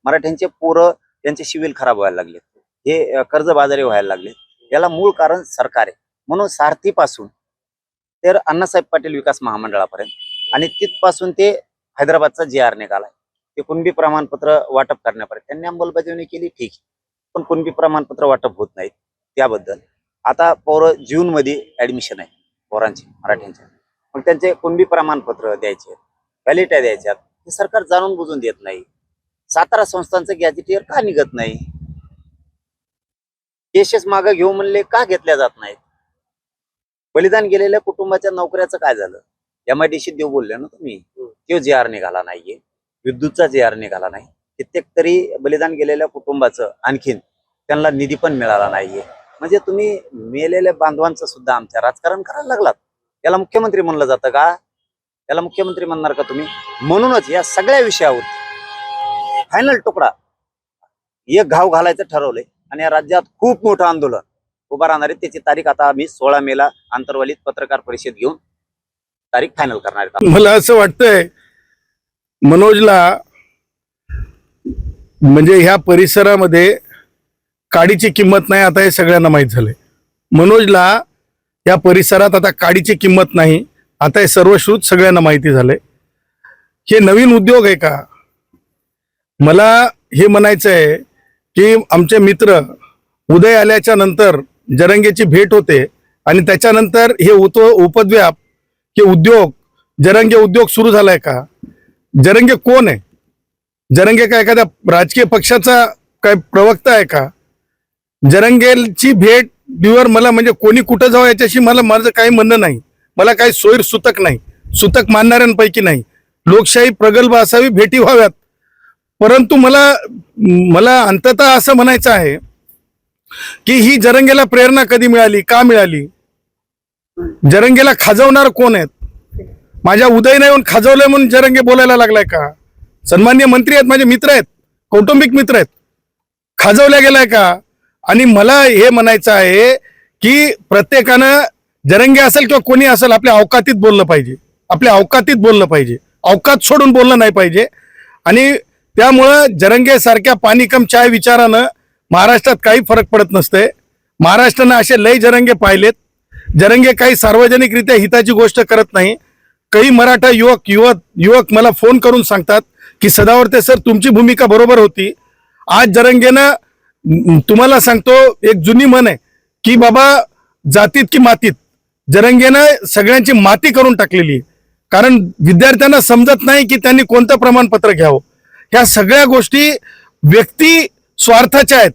मराठ्यांचे पोरं त्यांचे सिव्हिल खराब व्हायला लागले, हे कर्जबाजारी व्हायला लागले. याला मूळ कारण सरकार आहे. म्हणून सारथीपासून तर अण्णासाहेब पाटील विकास महामंडळापर्यंत आणि तिथपासून ते हैदराबादचा JR निघालाय, ते कुणबी प्रमाणपत्र वाटप करण्यापर्यंत त्यांनी अंमलबजावणी केली, ठीक, पण कुणबी प्रमाणपत्र वाटप होत नाहीत. त्याबद्दल आता पोरं जूनमध्ये ऍडमिशन आहे पोरांचे मराठ्यांचे, मग त्यांचे कुणबी प्रमाणपत्र द्यायचे, व्हॅलिडिटी द्यायच्यात, हे सरकार जाणून बुजून देत नाही. सातारा संस्थांचं गॅजेटियर का निघत नाही? केसेस मागे घेऊ म्हणले का घेतल्या जात नाहीत? बलिदान गेलेल्या कुटुंबाच्या नोकऱ्याचं काय झालं? MIDC देऊ बोलले ना तुम्ही, तो JR निघाला नाहीये, विद्युतचा JR निघाला नाही. कित्येक तरी बलिदान गेलेल्या कुटुंबाचं आणखीन त्यांना निधी पण मिळाला नाहीये. म्हणजे तुम्ही मेलेल्या बांधवांचं सुद्धा आमच्या राजकारण करायला लागलात. याला मुख्यमंत्री म्हणलं जातं का? याला मुख्यमंत्री म्हणणार का तुम्ही? म्हणूनच या सगळ्या विषयावर फायनल तुकडा एक घाव घालायचं ठरवलंय आणि या राज्यात खूप मोठं आंदोलन उभा राहणार आहे. त्याची तारीख आता आम्ही 16 मेला आंतरवलीत पत्रकार परिषद घेऊन तारीख फायनल करणार आहे. मला असं वाटतंय मनोजला म्हणजे ह्या परिसरामध्ये काडीची किंमत नाही, आता हे सगळ्यांना माहीत झालंय. मनोजला या परिसरात आता काडीची किंमत नाही, आता हे सर्वश्रुत सगळ्यांना माहिती झालंय. हे नवीन उद्योग आहे का? मला हे म्हणायचं आहे की आमचे मित्र उदय आल्याच्या नंतर जरंगेची भेट होते आणि त्याच्यानंतर हे उपद्व्याप हे उद्योग जरंगे उद्योग सुरू झालाय का? जरंगे कोण आहे? जरंगे का एखाद्या राजकीय पक्षाचा काय प्रवक्ता आहे का? जरंगेची भेट दिवर मला म्हणजे कोणी कुठं जावं याच्याशी माझं काही म्हणणं नाही. मला काही सोयीर सुतक नाही, सुतक मानणाऱ्यांपैकी नाही. लोकशाही प्रगल्भ असावी, भेटी व्हाव्यात. परंतु मला अंततः असं म्हणायचं आहे की ही जरंगेला प्रेरणा कधी मिळाली, का मिळाली? जरंगेला खाजवणार कोण आहेत? माझ्या उदयने येऊन खाजवलंय म्हणून जरंगे बोलायला लागलाय का? सन्माननीय मंत्री आहेत, माझे मित्र आहेत, कौटुंबिक मित्र आहेत, खाजवल्या गेलाय का? आणि मला हे म्हणायचं आहे की प्रत्येकानं जरंगे असेल किंवा कोणी असेल आपल्या अवकातीत बोललं पाहिजे, आपल्या अवकातीत बोललं पाहिजे, अवकात सोडून बोललं नाही पाहिजे. आणि त्यामुळं जरंगे सारख्या पाणी कम चाय विचारानं महाराष्ट्रात काही फरक पडत नसते. महाराष्ट्रानं असे लय जरंगे पाहिलेत. जरंगे काही सार्वजनिकरित्या हिताची गोष्ट करत नाही. काही मराठा युवक मला फोन करून सांगतात की सदावर्ते सर तुमची भूमिका बरोबर होती. आज जरंगेनं, तुम्हाला सांगतो एक जुनी म्हण आहे की बाबा जातीत की मातीत, जरंगेनं सगळ्यांची माती करून टाकलेली आहे. कारण विद्यार्थ्यांना समजत नाही की त्यांनी कोणतं प्रमाणपत्र घ्यावं. ह्या सगळ्या गोष्टी व्यक्ती स्वार्थाच्या आहेत.